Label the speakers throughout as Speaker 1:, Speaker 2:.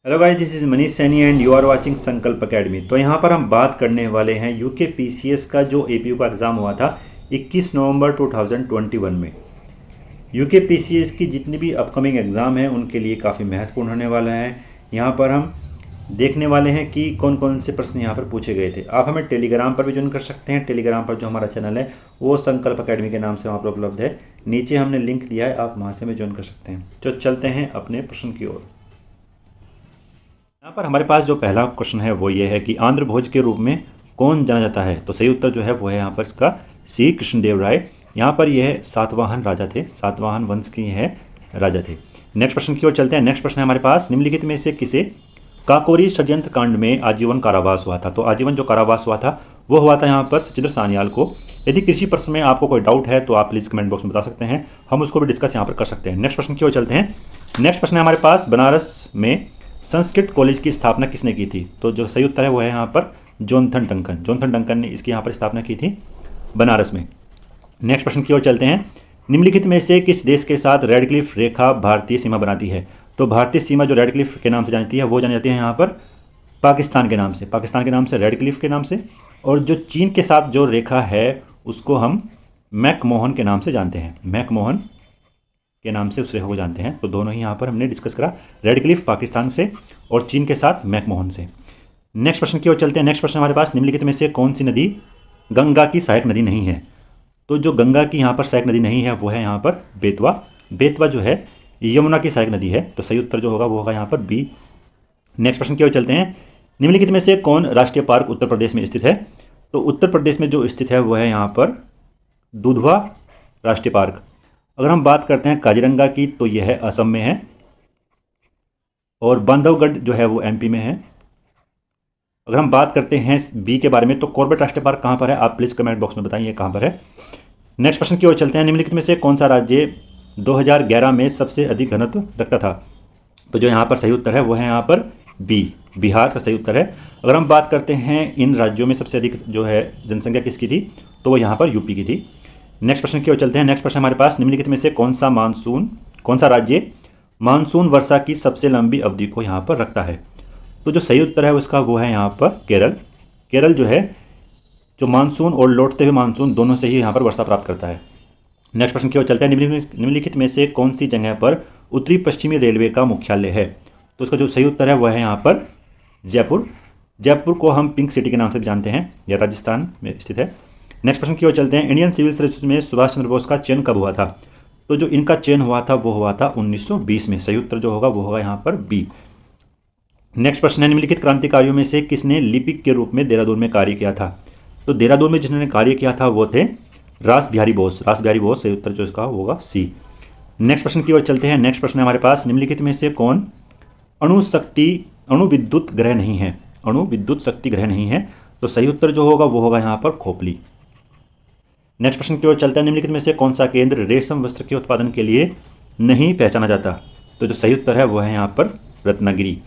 Speaker 1: Hello guys, this is Manish Saini and you are watching Sankalp academy. तो यहाँ पर हम बात करने वाले हैं यूके पीसीएस का जो एपीयू का एग्ज़ाम हुआ था 21 नवंबर 2021 में। यूके पीसीएस की जितनी भी अपकमिंग एग्ज़ाम हैं उनके लिए काफ़ी महत्वपूर्ण होने वाला है। यहाँ पर हम देखने वाले हैं कि कौन कौन से प्रश्न यहाँ पर पूछे गए थे। आप हमें टेलीग्राम पर भी ज्वाइन कर सकते हैं। टेलीग्राम पर जो हमारा चैनल है वो संकल्प अकेडमी के नाम से वहाँ पर उपलब्ध है। नीचे हमने लिंक दिया है, आप वहाँ से हमें ज्वाइन कर सकते हैं। तो चलते हैं अपने प्रश्न की ओर। यहाँ पर हमारे पास जो पहला क्वेश्चन है वो ये है कि आंध्र भोज के रूप में कौन जाना जाता है। तो सही उत्तर जो है वो है यहाँ पर इसका श्री कृष्णदेव राय। यहाँ पर यह सातवाहन राजा थे, सातवाहन वंश के है राजा थे। नेक्स्ट प्रश्न की ओर चलते हैं। नेक्स्ट प्रश्न है हमारे पास, निम्नलिखित में से किसे काकोरी षड्यंत्र कांड में आजीवन कारावास हुआ था। तो आजीवन जो कारावास हुआ था वो हुआ था यहाँ पर सचिंद्र सान्याल को। यदि किसी प्रश्न में आपको कोई डाउट है तो आप प्लीज़ कमेंट बॉक्स में बता सकते हैं, हम उसको भी डिस्कस यहाँ पर कर सकते हैं। नेक्स्ट प्रश्न की ओर चलते हैं। नेक्स्ट प्रश्न है हमारे पास, बनारस में संस्कृत कॉलेज की स्थापना किसने की थी। तो जो सही उत्तर है वो है यहाँ पर जोनाथन डंकन। जोनाथन डंकन ने इसकी यहाँ पर स्थापना की थी बनारस में। नेक्स्ट प्रश्न की ओर चलते हैं। निम्नलिखित में से किस देश के साथ रेडक्लिफ रेखा भारतीय सीमा बनाती है। तो भारतीय सीमा जो रेडक्लिफ के नाम से जानती है वो जानी जाती है यहाँ पर पाकिस्तान के नाम से, पाकिस्तान के नाम से रेडक्लिफ के नाम से। और जो चीन के साथ जो रेखा है उसको हम मैकमोहन के नाम से जानते हैं, मैकमोहन के नाम से उस रेखा को जानते हैं। तो दोनों ही यहाँ पर हमने डिस्कस करा, रेडक्लिफ पाकिस्तान से और चीन के साथ मैकमोहन से। नेक्स्ट प्रश्न की ओर चलते हैं। नेक्स्ट प्रश्न हमारे पास, निम्नलिखित में से कौन सी नदी गंगा की सहायक नदी नहीं है। तो जो गंगा की यहाँ पर सहायक नदी नहीं है वो है यहाँ पर बेतवा। बेतवा जो है यमुना की सहायक नदी है। तो सही उत्तर जो होगा वो होगा यहाँ पर बी। नेक्स्ट प्रश्न की ओर चलते हैं। निम्नलिखित में से कौन राष्ट्रीय पार्क उत्तर प्रदेश में स्थित है। तो उत्तर प्रदेश में जो स्थित है वो है यहाँ पर दुधवा राष्ट्रीय पार्क। अगर हम बात करते हैं काजीरंगा की तो यह है असम में है, और बांधवगढ़ जो है वो एमपी में है। अगर हम बात करते हैं बी के बारे में तो कॉर्बेट राष्ट्रीय पार्क कहाँ पर है, आप प्लीज़ कमेंट बॉक्स में बताइए कहाँ पर है। नेक्स्ट प्रश्न की ओर चलते हैं। निम्नलिखित में से कौन सा राज्य 2011 में सबसे अधिक घनत्व रखता था। तो जो यहाँ पर सही उत्तर है वो है यहाँ पर बी, बिहार का सही उत्तर है। अगर हम बात करते हैं इन राज्यों में सबसे अधिक जो है जनसंख्या किसकी थी, तो वो यहाँ पर यूपी की थी। नेक्स्ट प्रश्न की ओर चलते हैं। नेक्स्ट प्रश्न हमारे पास, निम्नलिखित में से कौन सा राज्य मानसून वर्षा की सबसे लंबी अवधि को यहाँ पर रखता है। तो जो सही उत्तर है उसका वो है यहाँ पर केरल। केरल जो है जो मानसून और लौटते हुए मानसून दोनों से ही यहाँ पर वर्षा प्राप्त करता है। नेक्स्ट प्रश्न की ओर चलते हैं। निम्नलिखित में से कौन सी जगह पर उत्तरी पश्चिमी रेलवे का मुख्यालय है। तो उसका जो सही उत्तर है वह है यहाँ पर जयपुर। जयपुर को हम पिंक सिटी के नाम से भी जानते हैं, यह राजस्थान में स्थित है। नेक्स्ट प्रश्न की ओर चलते हैं। इंडियन सिविल सर्विस में सुभाष चंद्र बोस का चयन कब हुआ था। तो जो इनका चयन हुआ था वो हुआ था 1920 में। सही उत्तर जो होगा वो होगा यहाँ पर बी। नेक्स्ट प्रश्न है, निम्नलिखित क्रांतिकारियों में से किसने लिपिक के रूप में देहरादून में कार्य किया था। तो देहरादून में जिन्होंने कार्य किया था वो थे रास बिहारी बोस। रास बिहारी बोस, सही उत्तर जो इसका होगा सी। नेक्स्ट प्रश्न की ओर चलते हैं। नेक्स्ट प्रश्न है हमारे पास, निम्नलिखित में से कौन अणु विद्युत ग्रह नहीं है। अणु विद्युत शक्ति ग्रह नहीं है। तो सही उत्तर जो होगा वो होगा यहाँ पर खोपली। नेक्स्ट प्रश्न की ओर चलते हैं। निम्नलिखित में से कौन सा केंद्र रेशम वस्त्र के उत्पादन के लिए नहीं पहचाना जाता। तो जो सही उत्तर है वो है यहाँ पर रत्नागिरी।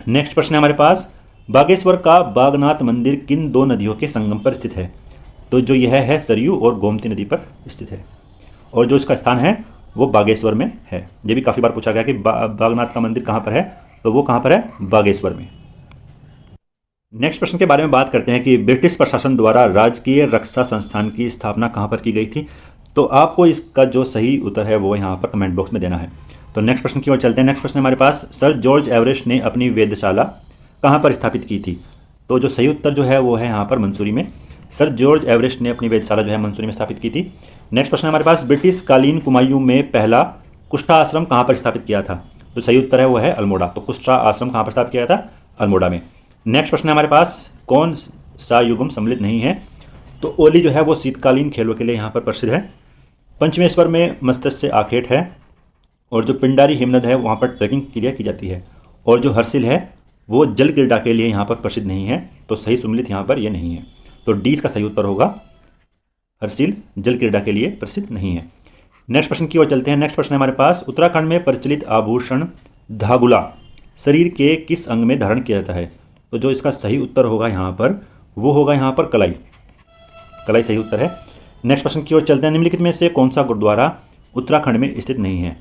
Speaker 1: नेक्स्ट प्रश्न है हमारे पास, बागेश्वर का बागनाथ मंदिर किन दो नदियों के संगम पर स्थित है। तो जो यह है सरयू और गोमती नदी पर स्थित है, और जो इसका स्थान है वो बागेश्वर में है। ये भी काफ़ी बार पूछा गया कि बागनाथ का मंदिर कहाँ पर है, तो वो कहाँ पर है, बागेश्वर में। नेक्स्ट प्रश्न के बारे में बात करते हैं कि ब्रिटिश प्रशासन द्वारा राजकीय रक्षा संस्थान की स्थापना कहाँ पर की गई थी। तो आपको इसका जो सही उत्तर है वो यहाँ पर कमेंट बॉक्स में देना है। तो नेक्स्ट प्रश्न की ओर चलते हैं। नेक्स्ट प्रश्न हमारे पास, सर जॉर्ज एवरेस्ट ने अपनी वेधशाला कहाँ पर स्थापित की थी। तो जो सही उत्तर जो है वो है यहाँ पर मंसूरी में। सर जॉर्ज एवरेस्ट ने अपनी वेधशाला जो है मंसूरी में स्थापित की थी। नेक्स्ट प्रश्न हमारे पास, ब्रिटिश कालीन कुमायूं में पहला कुष्ठा आश्रम कहाँ पर स्थापित किया था। तो सही उत्तर है वो है अल्मोड़ा। तो कुष्ठा आश्रम कहाँ पर स्थापित किया था, अल्मोड़ा में। नेक्स्ट प्रश्न हमारे पास, कौन सा युगम सम्मिलित नहीं है। तो ओली जो है वो शीतकालीन खेलों के लिए यहाँ पर प्रसिद्ध है। पंचमेश्वर में मत्स्य आखेट है, और जो पिंडारी हिमनद है वहाँ पर ट्रैकिंग क्रिया की जाती है। और जो हर्षिल है वो जल क्रीड़ा के लिए यहाँ पर प्रसिद्ध नहीं है। तो सही सम्मिलित यहाँ पर ये नहीं है। तो डी इसका सही उत्तर होगा, हर्षिल जल क्रीड़ा के लिए प्रसिद्ध नहीं है। नेक्स्ट प्रश्न की ओर चलते हैं। नेक्स्ट प्रश्न हमारे पास, उत्तराखंड में प्रचलित आभूषण धागुला शरीर के किस अंग में धारण किया जाता है। तो जो इसका सही उत्तर होगा यहाँ पर वो होगा यहाँ पर कलाई। कलाई सही उत्तर है। नेक्स्ट प्रश्न की ओर चलते हैं। निम्नलिखित में से कौन सा गुरुद्वारा उत्तराखंड में स्थित नहीं है।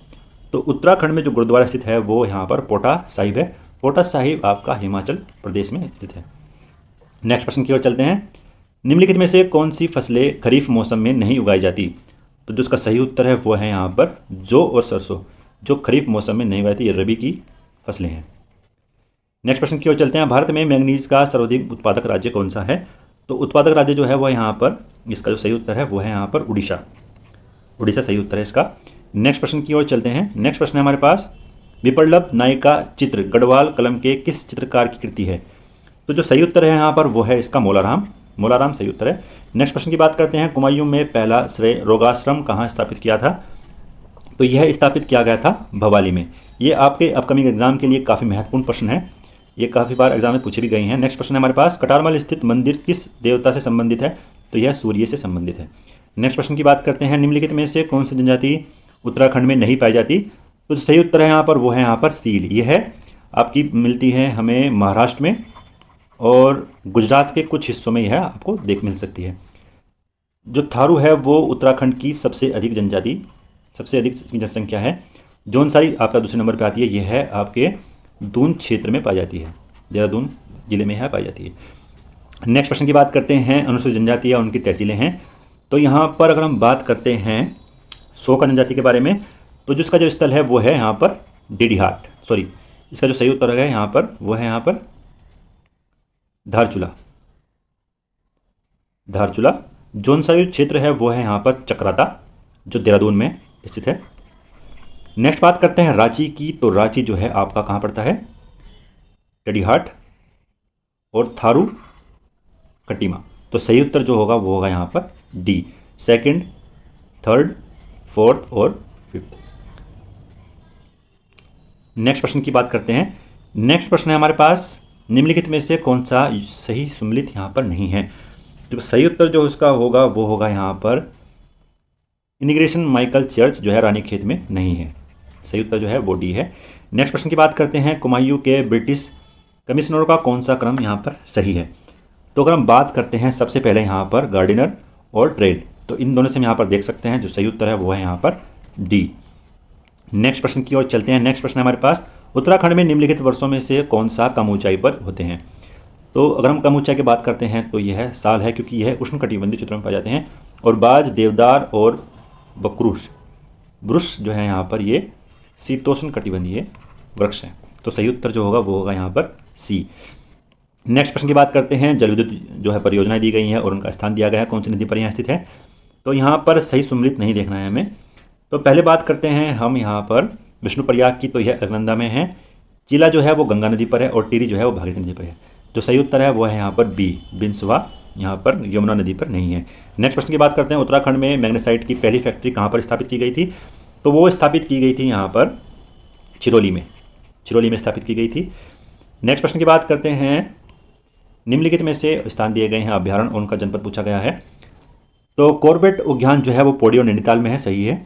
Speaker 1: तो उत्तराखंड में जो गुरुद्वारा स्थित है वो यहाँ पर पोटा साहिब है। पोटा साहिब आपका हिमाचल प्रदेश में स्थित है। नेक्स्ट प्रश्न की ओर चलते हैं। निम्नलिखित में से कौन सी फसलें खरीफ मौसम में नहीं उगाई जाती? तो जो इसका सही उत्तर है वो है यहाँ पर जौ और सरसों, जो खरीफ मौसम में नहीं उगाई जाती, ये रबी की फसलें हैं। नेक्स्ट प्रश्न की ओर चलते हैं। भारत में मैंगनीज का सर्वाधिक उत्पादक राज्य कौन सा है? तो उत्पादक राज्य जो है वो यहाँ पर, इसका जो सही उत्तर है वो है यहाँ पर उड़ीसा। उड़ीसा सही उत्तर है इसका। नेक्स्ट प्रश्न की ओर चलते हैं। नेक्स्ट प्रश्न है हमारे पास, विप्लव नायिका चित्र गढ़वाल कलम के किस चित्रकार की कृति है? तो जो सही उत्तर है यहाँ पर वो है इसका मोलाराम। मोलाराम सही उत्तर है। नेक्स्ट प्रश्न की बात करते हैं। कुमायूं में पहला श्रेय रोगाश्रम कहाँ स्थापित किया था? तो यह स्थापित किया गया था भवाली में। ये आपके अपकमिंग एग्जाम के लिए काफ़ी महत्वपूर्ण प्रश्न है, ये काफ़ी बार एग्जाम में पूछे भी गए हैं। नेक्स्ट प्रश्न है हमारे पास, कटारमल स्थित मंदिर किस देवता से संबंधित है? तो यह सूर्य से संबंधित है। नेक्स्ट प्रश्न की बात करते हैं। निम्नलिखित में से कौन सी जनजाति उत्तराखंड में नहीं पाई जाती? तो सही उत्तर है यहाँ पर वो है यहाँ पर सील। यह है आपकी मिलती है हमें महाराष्ट्र में और गुजरात के कुछ हिस्सों में यह आपको मिल सकती है। जो थारू है वो उत्तराखंड की सबसे अधिक जनजाति, सबसे अधिक जनसंख्या है। जौनसारी आपका दूसरे नंबर पे आती है, यह है आपके दून क्षेत्र में पाई जाती है, देहरादून जिले में है पाई जाती है। नेक्स्ट प्रश्न की बात करते हैं। अनुसूचित जनजाति या उनकी तहसीलें हैं। तो यहाँ पर अगर हम बात करते हैं शोका जनजाति के बारे में, तो जिसका जो स्थल है वो है यहाँ पर डेडीहाट, सॉरी इसका जो सही उत्तर है यहाँ पर वो है यहाँ पर धारचूला। धारचूला। जौनसारी क्षेत्र है वो है यहाँ पर चक्राता, जो देहरादून में स्थित है। नेक्स्ट बात करते हैं रांची की। तो रांची जो है आपका कहाँ पड़ता है? डेडीहाट और थारू कटीमा। तो सही उत्तर जो होगा वो होगा यहाँ पर डी, सेकंड, थर्ड, फोर्थ और फिफ्थ। नेक्स्ट प्रश्न की बात करते हैं। नेक्स्ट प्रश्न है हमारे पास, निम्नलिखित में से कौन सा सही सम्मिलित यहाँ पर नहीं है? तो सही उत्तर जो उसका होगा वो होगा यहाँ पर इमिग्रेशन माइकल चर्च जो है रानीखेत में नहीं है। सही उत्तर जो है वो डी है। नेक्स्ट प्रश्न की बात करते हैं। कुमायूं के ब्रिटिश कमिश्नरों का कौन सा क्रम यहाँ पर सही है? तो अगर हम बात करते हैं सबसे पहले यहाँ पर गार्डिनर और ट्रेड, तो इन दोनों से हम यहाँ पर देख सकते हैं जो सही उत्तर है वो है यहाँ पर डी। नेक्स्ट प्रश्न की ओर चलते हैं। नेक्स्ट प्रश्न है हमारे पास, उत्तराखंड में निम्नलिखित वर्षों में से कौन सा कम ऊंचाई पर होते हैं? तो अगर हम कम ऊंचाई की बात करते हैं तो यह साल है, क्योंकि यह उष्णकटिबंधीय क्षेत्रों में पाए जाते हैं। और बाज, देवदार और बकरूश, ब्रुश जो है यहाँ पर ये शीतोष्ण कटिबंधीय वृक्ष हैं। तो सही उत्तर जो होगा वो होगा यहाँ पर सी। नेक्स्ट प्रश्न की बात करते हैं। जल विद्युत जो है परियोजनाएं दी गई हैं और उनका स्थान दिया गया है, कौन सी नदी पर यहाँ स्थित है? तो यहाँ पर सही सम्मिलित नहीं देखना है हमें। तो पहले बात करते हैं हम यहाँ पर विष्णुप्रयाग की, तो यह अलकनंदा में है। चिला जो है वो गंगा नदी पर है और टिहरी जो है वो भागीरथी नदी पर है। जो सही उत्तर है वो है यहाँ पर बी, बिनसवा, यहाँ पर यमुना नदी पर नहीं है। नेक्स्ट प्रश्न की बात करते हैं। उत्तराखंड में मैग्नेसाइट की पहली फैक्ट्री कहाँ पर स्थापित की गई थी? तो वो स्थापित की गई थी यहाँ पर चिरौली में, चिरौली में स्थापित की गई थी। नेक्स्ट प्रश्न की बात करते हैं। निम्नलिखित में से स्थान दिए गए हैं अभ्यारण्य और उनका जनपद पूछा गया है। तो कॉर्बेट उद्यान जो है वो पौड़ी और नैनीताल में है, सही है।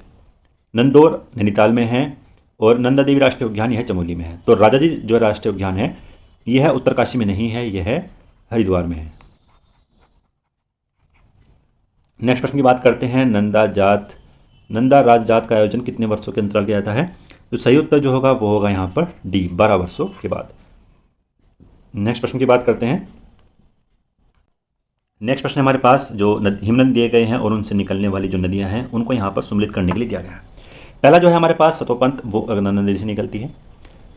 Speaker 1: नंदौर नैनीताल में है और नंदा देवी राष्ट्रीय उद्यान यह चमोली में है। तो राजाजी जो राष्ट्रीय उद्यान है यह है उत्तरकाशी में नहीं है, यह है हरिद्वार में है। नेक्स्ट प्रश्न की बात करते हैं। नंदा राज जात का आयोजन कितने वर्षों के अंतराल किया जाता है? तो सही उत्तर जो होगा वो होगा यहाँ पर डी, 12 वर्षों के बाद। नेक्स्ट प्रश्न की बात करते हैं। नेक्स्ट प्रश्न हमारे पास जो हिमनद दिए गए हैं और उनसे निकलने वाली जो नदियां हैं उनको यहाँ पर सम्मिलित करने के लिए दिया गया है। पहला जो है हमारे पास सतोपंत, वो अगनंदा नदी से निकलती है।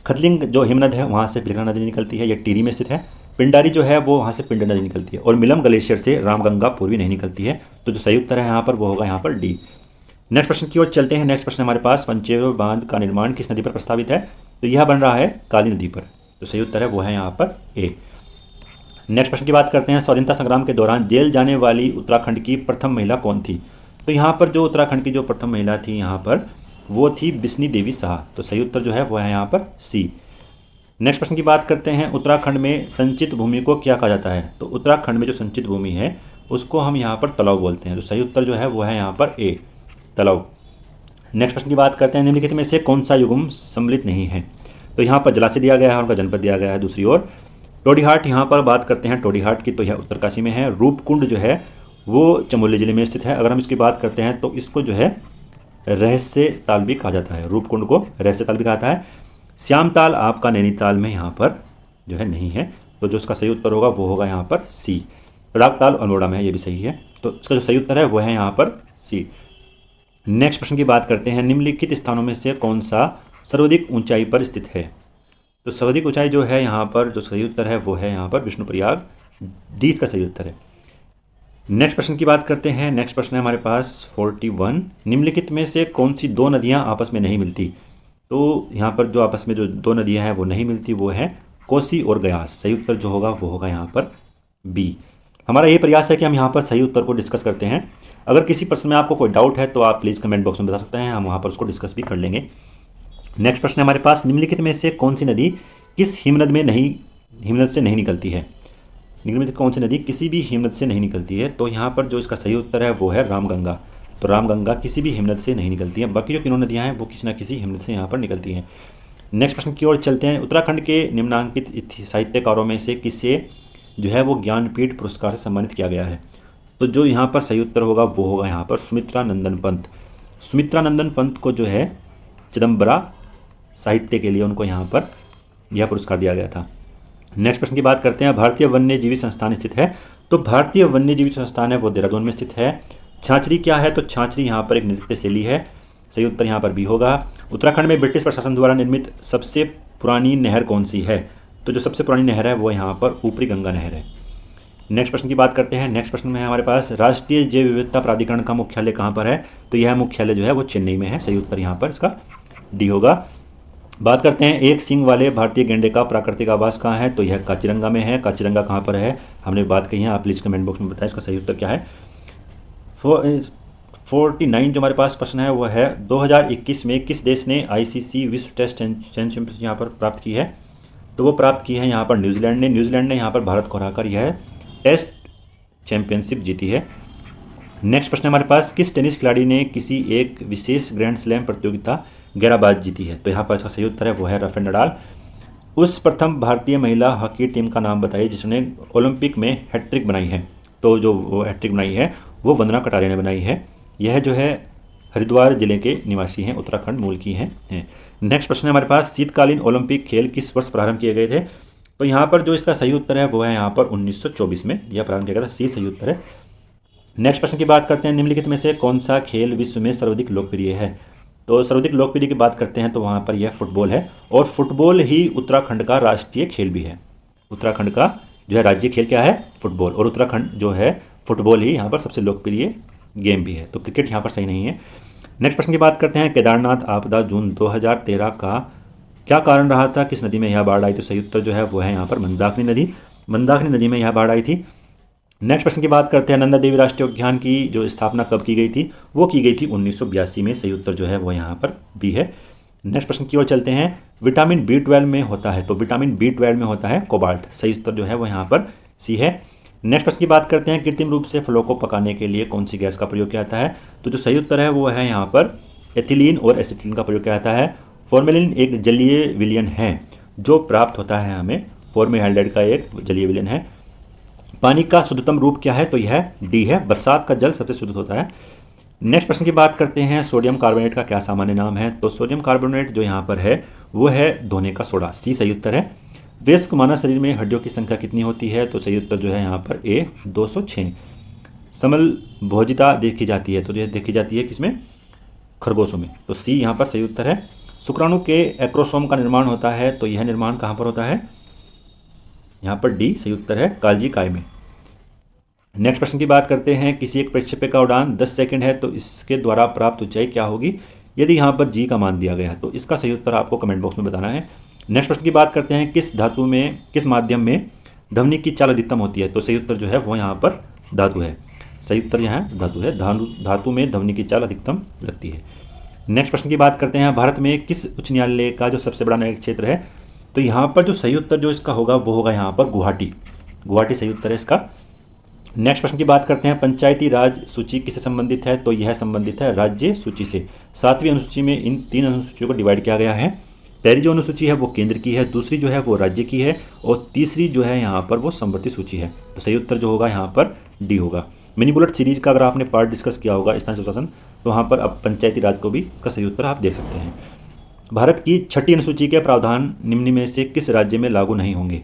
Speaker 1: खतलिंग जो हिमनद है वहाँ से पिलखना नदी निकलती है, यह टिहरी में स्थित है। पिंडारी जो है वो वहाँ से पिंडर नदी निकलती है और मिलम ग्लेशियर से रामगंगा पूर्वी नहीं निकलती है। तो जो सही उत्तर है यहाँ पर वो होगा यहाँ पर डी। नेक्स्ट प्रश्न की ओर चलते हैं। नेक्स्ट प्रश्न हमारे पास, पंचेव बांध का निर्माण किस नदी पर प्रस्तावित है? तो यह बन रहा है काली नदी पर। तो सही उत्तर है वो है यहाँ पर ए। नेक्स्ट प्रश्न की बात करते हैं। स्वाधीनता संग्राम के दौरान जेल जाने वाली उत्तराखंड की प्रथम महिला कौन थी? तो यहाँ पर जो उत्तराखंड की जो प्रथम महिला थी यहाँ पर वो थी बिस्नी देवी शाह। तो सही उत्तर जो है वो है यहाँ पर सी। नेक्स्ट प्रश्न की बात करते हैं। उत्तराखंड में संचित भूमि को क्या कहा जाता है? तो उत्तराखंड में जो संचित भूमि है उसको हम यहाँ पर तलाव बोलते हैं। तो सही उत्तर जो है वो है यहाँ पर ए, तलाव। नेक्स्ट प्रश्न की बात करते हैं। निम्नलिखित में से कौन सा युग्म सम्मिलित नहीं है? तो यहाँ पर जलाशय दिया गया है, उनका जनपद दिया गया है। दूसरी ओर टोडीहाट यहाँ पर बात करते हैं टोडीहाट की, तो यह उत्तरकाशी में है। रूपकुंड जो है वो चमोली जिले में स्थित है। अगर हम इसकी बात करते हैं तो इसको जो है रहस्य ताल भी कहा जाता है, रूपकुंड को रहस्य ताल भी कहा जाता है। श्यामताल आपका नैनीताल में यहाँ पर जो है नहीं है, तो जो इसका सही उत्तर होगा वो होगा यहाँ पर सी। रागताल अल्मोड़ा में है, ये भी सही है, तो इसका जो सही उत्तर है वो है यहाँ पर सी। नेक्स्ट प्रश्न की बात करते हैं, निम्नलिखित स्थानों में से कौन सा सर्वाधिक ऊंचाई पर स्थित है? तो सर्वाधिक ऊंचाई जो है यहाँ पर जो सही उत्तर है वो है यहाँ पर विष्णुप्रयाग, डी इसका सही उत्तर है। नेक्स्ट प्रश्न की बात करते हैं। नेक्स्ट प्रश्न है हमारे पास 41, निम्नलिखित में से कौन सी दो नदियाँ आपस में नहीं मिलती? तो यहाँ पर जो आपस में जो दो नदियाँ हैं वो नहीं मिलती, वो है कोसी और गयास। सही उत्तर जो होगा वो होगा यहाँ पर बी। हमारा ये प्रयास है कि हम यहाँ पर सही उत्तर को डिस्कस करते हैं। अगर किसी प्रश्न में आपको कोई डाउट है तो आप प्लीज़ कमेंट बॉक्स में बता सकते हैं, हम वहाँ पर उसको डिस्कस भी कर लेंगे। नेक्स्ट प्रश्न है हमारे पास, निम्नलिखित में से कौन सी नदी किस हिमनद से नहीं निकलती है? निम्नलिखित कौन सी नदी किसी भी हिमनद से नहीं निकलती है? तो यहाँ पर जो इसका सही उत्तर है वो है रामगंगा। तो रामगंगा किसी भी हिमनद से नहीं निकलती है, बाकी जो तीनों नदियाँ हैं वो किसी न किसी हिमनद से यहाँ पर निकलती हैं। नेक्स्ट प्रश्न की ओर चलते हैं। उत्तराखंड के निम्नांकित साहित्यकारों में से किसे जो है वो ज्ञानपीठ पुरस्कार से सम्मानित किया गया है? तो जो यहाँ पर सही उत्तर होगा वो होगा यहाँ पर सुमित्रा नंदन पंत। सुमित्रा नंदन पंत को जो है चिदम्बरा साहित्य के लिए उनको यहाँ पर यह पुरस्कार दिया गया था। नेक्स्ट प्रश्न की बात करते हैं, भारतीय वन्यजीवी संस्थान स्थित है? तो भारतीय वन्यजीवी संस्थान है वो देहरादून में स्थित है। छाछरी क्या है? तो छाछरी यहाँ पर एक नृत्य शैली है। सही उत्तर यहाँ पर भी होगा। उत्तराखंड में ब्रिटिश प्रशासन द्वारा निर्मित सबसे पुरानी नहर कौन सी है? तो जो सबसे पुरानी नहर है वो यहाँ पर ऊपरी गंगा नहर है। नेक्स्ट प्रश्न की बात करते हैं। नेक्स्ट प्रश्न में है हमारे पास, राष्ट्रीय जैव विविधता प्राधिकरण का मुख्यालय कहाँ पर है? तो यह मुख्यालय जो है वो चेन्नई में है। सही उत्तर यहाँ पर इसका डी होगा। बात करते हैं, एक सींग वाले भारतीय गैंडे का प्राकृतिक आवास कहाँ है? तो यह काजीरंगा में है। काजीरंगा कहाँ पर है हमने बात कही है, आप प्लीज़ कमेंट बॉक्स में बताएं इसका सही उत्तर क्या है। 49 जो हमारे पास प्रश्न है वो है, 2021 में किस देश ने ICC विश्व टेस्ट चैंपियनशिप यहाँ पर प्राप्त की है? तो वो प्राप्त की है यहाँ पर न्यूजीलैंड ने। न्यूजीलैंड ने यहाँ पर भारत को हराकर यह टेस्ट चैंपियनशिप जीती है। नेक्स्ट प्रश्न हमारे पास, किस टेनिस खिलाड़ी ने किसी एक विशेष ग्रैंड स्लैम प्रतियोगिता 11 बार जीती है? तो यहाँ पर इसका सही उत्तर है वो है राफेल नडाल। उस प्रथम भारतीय महिला हॉकी टीम का नाम बताइए जिसने ओलंपिक में हैट्रिक बनाई है। तो जो वो हैट्रिक बनाई है वो वंदना कटारिया ने बनाई है। यह जो है हरिद्वार जिले के निवासी हैं, उत्तराखंड मूल की हैं। नेक्स्ट प्रश्न है हमारे पास, शीतकालीन ओलंपिक खेल किस वर्ष प्रारंभ किए गए थे? तो यहाँ पर जो इसका सही उत्तर है वो है यहाँ पर 1924 में यह प्रारंभ किया गया था। सी सही उत्तर है। नेक्स्ट प्रश्न की बात करते हैं, निम्नलिखित में से कौन सा खेल विश्व में सर्वाधिक लोकप्रिय है? तो सर्वाधिक लोकप्रिय की बात करते हैं तो वहाँ पर यह फुटबॉल है, और फुटबॉल ही उत्तराखंड का राष्ट्रीय खेल भी है। उत्तराखंड का जो है राज्य खेल क्या है? फुटबॉल। और उत्तराखंड जो है फुटबॉल ही यहाँ पर सबसे लोकप्रिय गेम भी है, तो क्रिकेट यहाँ पर सही नहीं है। नेक्स्ट प्रश्न की बात करते हैं, केदारनाथ आपदा जून 2013 का क्या कारण रहा था? किस नदी में यह बाढ़ आई? तो सही उत्तर जो है वो है यहाँ पर मंदाकिनी नदी। मंदाकिनी नदी में यह बाढ़ आई थी। नेक्स्ट प्रश्न की बात करते हैं, नंदा देवी राष्ट्रीय उद्यान की जो स्थापना कब की गई थी? वो की गई थी 1982 में। सही उत्तर जो है वो यहाँ पर बी है। नेक्स्ट प्रश्न की ओर चलते हैं, विटामिन B12 में होता है? तो विटामिन B12 में होता है कोबाल्ट। सही उत्तर जो है वो यहाँ पर सी है। नेक्स्ट प्रश्न की बात करते हैं, कृत्रिम रूप से फलों को पकाने के लिए कौन सी गैस का प्रयोग किया जाता है? तो जो सही उत्तर है वो है यहाँ पर एथिलीन और एसिटिलीन का प्रयोग किया जाता है। फॉर्मेलिन एक जलीय विलयन है जो प्राप्त होता है हमें, फॉर्मेल्डिहाइड का एक जलीय विलयन है। पानी का शुद्धतम रूप क्या है? तो यह डी है, बरसात का जल सबसे शुद्ध होता है। नेक्स्ट प्रश्न की बात करते हैं, सोडियम कार्बोनेट का क्या सामान्य नाम है? तो सोडियम कार्बोनेट जो यहाँ पर है वो है धोने का सोडा। सी सही उत्तर है। वयस्क मानव शरीर में हड्डियों की संख्या कितनी होती है? तो सही उत्तर जो है यहाँ पर ए 206। समल भोजिता देखी जाती है? तो यह देखी जाती है किसमें? खरगोशों में। तो सी यहाँ पर सही उत्तर है। शुक्राणु के एक्रोसोम का निर्माण होता है, तो यह निर्माण कहाँ पर होता है? यहाँ पर डी सही उत्तर है, कालजी काय में। नेक्स्ट प्रश्न की बात करते हैं, किसी एक प्रक्षेपक का उड़ान 10 सेकंड है तो इसके द्वारा प्राप्त ऊंचाई क्या होगी? यदि यहाँ पर जी का मान दिया गया तो इसका सही उत्तर आपको कमेंट बॉक्स में बताना है। नेक्स्ट प्रश्न की बात करते हैं, किस माध्यम में ध्वनि की चाल अधिकतम होती है? तो सही उत्तर जो है वो यहाँ पर धातु है। सही उत्तर यहाँ धातु है। धातु में ध्वनि की चाल अधिकतम लगती है। नेक्स्ट प्रश्न की बात करते हैं, भारत में किस उच्च न्यायालय का जो सबसे बड़ा न्यायिक क्षेत्र है? तो यहाँ पर जो सही उत्तर जो इसका होगा वो होगा यहाँ पर गुवाहाटी। गुवाहाटी सही उत्तर है इसका। नेक्स्ट प्रश्न की बात करते हैं, पंचायती राज सूची किससे संबंधित है? तो यह संबंधित है राज्य सूची से। 7वीं अनुसूची में इन 3 अनुसूचियों को डिवाइड किया गया है। पहली जो अनुसूची है वो केंद्र की है, दूसरी जो है वो राज्य की है, और तीसरी जो है यहाँ पर वो समवर्ती सूची है। तो सही उत्तर जो होगा यहाँ पर डी होगा। मिनी बुलेट सीरीज का अगर आपने पार्ट डिस्कस किया होगा स्थानीय स्वशासन, तो वहाँ पर अब पंचायती राज को भी इसका सही उत्तर आप देख सकते हैं। भारत की छठी अनुसूची के प्रावधान निम्न में से किस राज्य में लागू नहीं होंगे?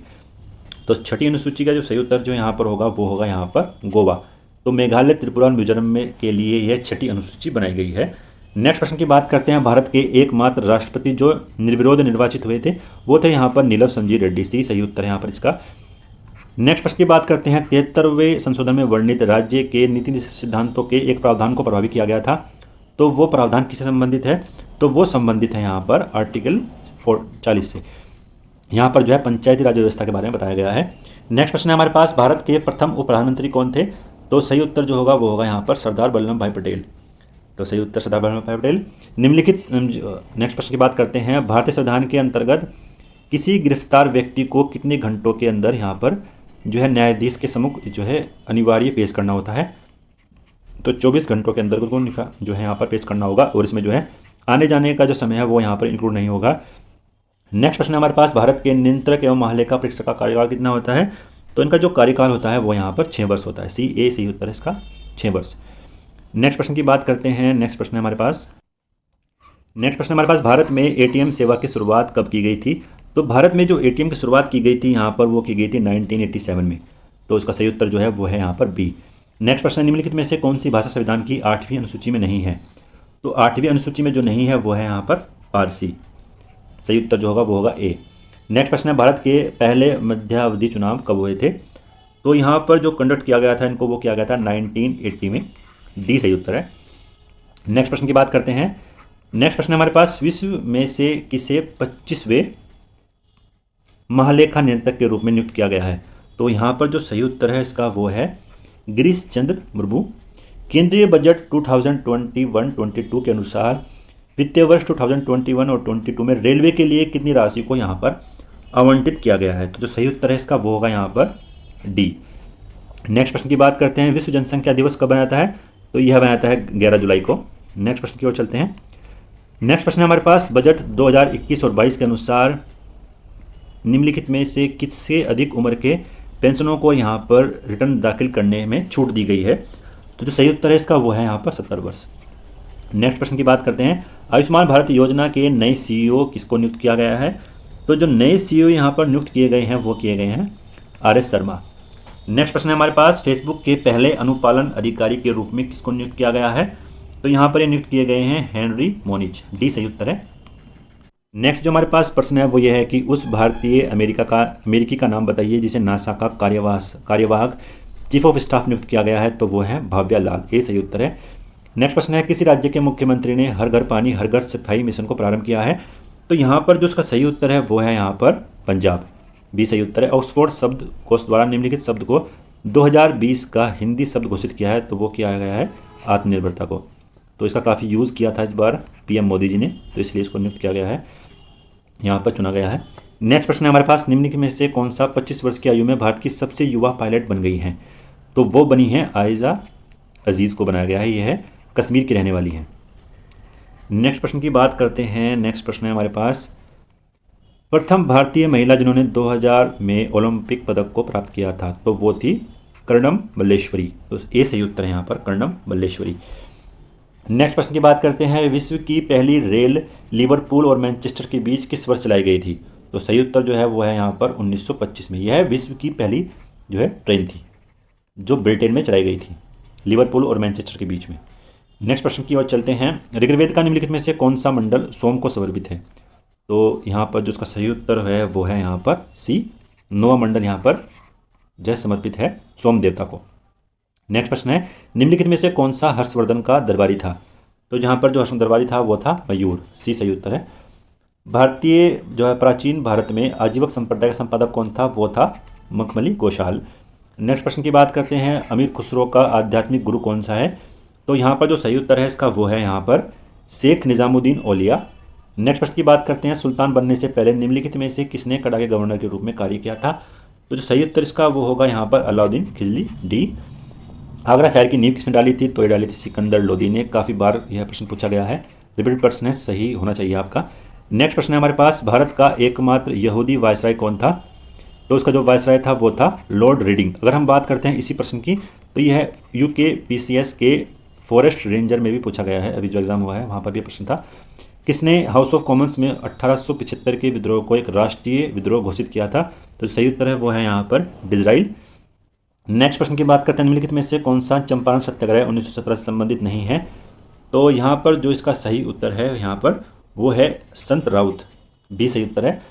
Speaker 1: तो छठी अनुसूची का जो सही उत्तर जो यहाँ पर होगा वो होगा यहाँ पर गोवा। तो मेघालय, त्रिपुरा और मिजोरम में के लिए यह छठी अनुसूची बनाई गई है। नेक्स्ट प्रश्न की बात करते हैं। भारत के एकमात्र राष्ट्रपति जो निर्विरोध निर्वाचित हुए थे वो थे यहाँ पर नीलम संजीव रेड्डी। सही उत्तर है यहाँ पर इसका। नेक्स्ट प्रश्न की बात करते हैं। 73वें संशोधन में वर्णित राज्य के नीति सिद्धांतों के एक प्रावधान को प्रभावी किया गया था, तो वो प्रावधान किससे संबंधित है? तो वो संबंधित है यहाँ पर आर्टिकल 40 से। यहाँ पर जो है पंचायती राज व्यवस्था के बारे में बताया गया है। नेक्स्ट प्रश्न है हमारे पास, भारत के प्रथम उप प्रधानमंत्री कौन थे? तो सही उत्तर जो होगा वो होगा यहाँ पर सरदार वल्लभ भाई पटेल। तो सही उत्तर सरदार वल्लभ भाई पटेल। निम्नलिखित नेक्स्ट प्रश्न की बात करते हैं। भारतीय संविधान के अंतर्गत किसी गिरफ्तार व्यक्ति को कितने घंटों के अंदर यहाँ पर जो है न्यायाधीश के सम्मुख जो है अनिवार्य पेश करना होता है? तो 24 घंटों के अंदर उनको जो है यहाँ पर पेश करना होगा, और इसमें जो है आने जाने का जो समय है वो यहाँ पर इंक्लूड नहीं होगा। नेक्स्ट प्रश्न हमारे पास, भारत के नियंत्रक एवं महालेखा परीक्षक का कार्यकाल कितना होता है? तो इनका जो कार्यकाल होता है वो यहाँ पर 6 वर्ष होता है। सही उत्तर है इसका 6 वर्ष। नेक्स्ट प्रश्न की बात करते हैं। नेक्स्ट प्रश्न हमारे पास भारत में एटीएम सेवा की शुरुआत कब की गई थी? तो भारत में जो एटीएम की शुरुआत की गई थी यहाँ पर वो की गई थी 1987 में। तो इसका सही उत्तर जो है वो है यहाँ पर बी। नेक्स्ट प्रश्न, निम्नलिखित में से कौन सी भाषा संविधान की 8वीं अनुसूची में नहीं है? तो 8वीं अनुसूची में जो नहीं है वो है यहाँ पर पारसी। सही उत्तर जो होगा वो होगा ए। नेक्स्ट प्रश्न है, भारत के पहले मध्यावधि चुनाव कब हुए थे? तो यहाँ पर जो कंडक्ट किया गया था इनको वो किया गया था 1980 में। डी सही उत्तर है। नेक्स्ट प्रश्न की बात करते हैं। नेक्स्ट प्रश्न हमारे पास, विश्व में से किसे 25वें महालेखा नियंत्रक के रूप में नियुक्त किया गया है? तो यहाँ पर जो सही उत्तर है इसका वो है गिरीश चंद्र मुर्मू। केंद्रीय बजट 2021-22 के अनुसार वित्तीय वर्ष 2021 और 22 में रेलवे के लिए कितनी राशि को यहाँ पर आवंटित किया गया है? तो जो सही उत्तर है इसका वो होगा यहाँ पर डी। नेक्स्ट प्रश्न की बात करते हैं। विश्व जनसंख्या दिवस कब बनाता है? तो यह बनाता है 11 जुलाई को। नेक्स्ट प्रश्न की ओर चलते हैं। नेक्स्ट प्रश्न हमारे पास, बजट 2021 और 22 के अनुसार निम्नलिखित में से किससे अधिक उम्र के पेंशनों को यहाँ पर रिटर्न दाखिल करने में छूट दी गई है? तो जो सही उत्तर है इसका वो है यहाँ पर 70 वर्ष। नेक्स्ट प्रश्न की बात करते हैं। आयुष्मान भारत योजना के नए सीईओ किसको नियुक्त किया गया है? तो जो नए सीईओ यहाँ पर नियुक्त किए गए हैं वो किए गए हैं आर.एस. शर्मा। नेक्स्ट प्रश्न है हमारे पास, फेसबुक के पहले अनुपालन अधिकारी के रूप में किसको नियुक्त किया गया है? तो यहाँ पर ये नियुक्त किए गए हैं हेनरी मोनिच। डी सही उत्तर है। नेक्स्ट जो हमारे पास प्रश्न है वो ये है कि उस भारतीय अमेरिकी का नाम बताइए जिसे नासा का कार्यवाहक चीफ ऑफ स्टाफ नियुक्त किया गया है। तो वो है भाव्या लाल। ये सही उत्तर है। नेक्स्ट प्रश्न है, किसी राज्य के मुख्यमंत्री ने हर घर पानी हर घर सफाई मिशन को प्रारंभ किया है? तो यहाँ पर जो उसका सही उत्तर है वो है यहाँ पर पंजाब। बी सही उत्तर है। ऑक्सफोर्ड शब्द कोश द्वारा निम्नलिखित शब्द को 2020 का हिंदी शब्द घोषित किया है। तो वो किया गया है आत्मनिर्भरता को। तो इसका काफ़ी यूज़ किया था इस बार पीएम मोदी जी ने, तो इसलिए इसको नियुक्त किया गया है, यहाँ पर चुना गया है। नेक्स्ट प्रश्न है हमारे पास, निम्नलिखित में से कौन सा 25 वर्ष की आयु में भारत की सबसे युवा पायलट बन गई हैं? तो वो बनी है आयजा अजीज़ को बनाया गया है। यह है कश्मीर की रहने वाली है। नेक्स्ट प्रश्न की बात करते हैं। नेक्स्ट प्रश्न है हमारे पास, प्रथम भारतीय महिला जिन्होंने 2000 में ओलंपिक पदक को प्राप्त किया था तो वो थी कर्णम मल्लेश्वरी। तो ए सही उत्तर है यहाँ पर कर्णम मल्लेश्वरी। नेक्स्ट प्रश्न की बात करते हैं। विश्व की पहली रेल लिवरपूल और मैनचेस्टर के बीच किस वर्ष चलाई गई थी? तो सही उत्तर जो है वो है यहाँ पर 1925 में। यह विश्व की पहली जो है ट्रेन थी जो ब्रिटेन में चलाई गई थी, लिवरपूल और मैनचेस्टर के बीच में। नेक्स्ट प्रश्न की ओर चलते हैं। ऋग्वेद का निम्नलिखित में से कौन सा मंडल सोम को समर्पित है? तो यहाँ पर जो उसका सही उत्तर है वो है यहाँ पर सी, 9वां मंडल यहाँ पर जो समर्पित है सोम देवता को। नेक्स्ट प्रश्न है, निम्नलिखित में से कौन सा हर्षवर्धन का दरबारी था? तो जहाँ पर जो हर्षवर्धन दरबारी था वो था मयूर। सी सही उत्तर है। भारतीय जो है प्राचीन भारत में आजीवक संप्रदाय का संपादक कौन था? वो था मखमली गोशाल। नेक्स्ट प्रश्न की बात करते हैं। अमीर खुसरो का आध्यात्मिक गुरु कौन सा है? तो यहाँ पर जो सही उत्तर है इसका वो है यहाँ पर शेख निज़ामुद्दीन औलिया। नेक्स्ट प्रश्न की बात करते हैं। सुल्तान बनने से पहले निम्नलिखित में से किसने कड़ा के गवर्नर के रूप में कार्य किया था? तो जो सही उत्तर इसका वो होगा यहाँ पर अलाउद्दीन खिलजी। डी। आगरा शहर की नींव किसने डाली थी? तो ये डाली थी सिकंदर लोदी ने। काफ़ी बार यह प्रश्न पूछा गया है, रिपीटेड प्रश्न है, सही होना चाहिए आपका। नेक्स्ट प्रश्न है हमारे पास, भारत का एकमात्र यहूदी वायसराय कौन था? तो उसका जो वायसराय था वो था लॉर्ड रीडिंग। अगर हम बात करते हैं इसी प्रश्न की तो यह यूके PCS के फॉरेस्ट रेंजर में भी पूछा गया है, अभी जो एग्जाम हुआ है वहाँ पर भी प्रश्न था। किसने हाउस ऑफ कॉमन्स में 1875 के विद्रोह को एक राष्ट्रीय विद्रोह घोषित किया था? तो सही उत्तर है वो है यहाँ पर डिजराइल। नेक्स्ट प्रश्न की बात करते हैं, निम्नलिखित में से कौन सा चंपारण सत्याग्रह 1917 से संबंधित नहीं है? तो यहाँ पर जो इसका सही उत्तर है यहाँ पर वो है संत राउत, बी सही उत्तर है।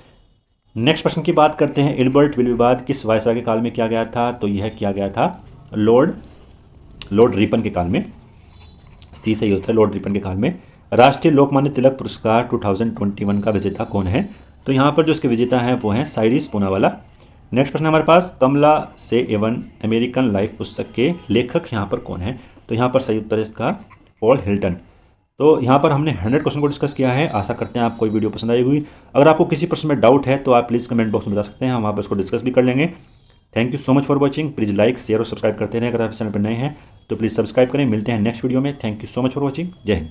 Speaker 1: नेक्स्ट प्रश्न की बात करते हैं, एल्बर्ट विल विवाद किस वायसराय के काल में किया गया था? तो यह किया गया था लॉर्ड रिपन के काल में, सी सही उत्तर है, लॉर्ड रिपन के काल में। राष्ट्रीय लोकमान्य तिलक पुरस्कार 2021 का विजेता कौन है? तो यहाँ पर जो इसके विजेता हैं वो हैं साइरिस पूनावाला। नेक्स्ट प्रश्न हमारे पास, कमला से एवन अमेरिकन लाइफ पुस्तक के लेखक यहाँ पर कौन है? तो यहाँ पर सही उत्तर है इसका पॉल हिल्टन। तो यहाँ पर हमने 100 क्वेश्चन को डिस्कस किया है। आशा करते हैं आपको वीडियो पसंद आई होगी। अगर आपको किसी प्रश्न में डाउट है तो आप प्लीज़ कमेंट बॉक्स में बता सकते हैं, हम वहाँ पर उसको डिस्कस भी कर लेंगे। Thank you so much for watching. Please like share और सब्सक्राइब करते रहें। अगर आप चैनल पर नए हैं तो प्लीज़ सब्सक्राइब करें। मिलते हैं नेक्स्ट वीडियो में। Thank you so much for watching. जय हिंद।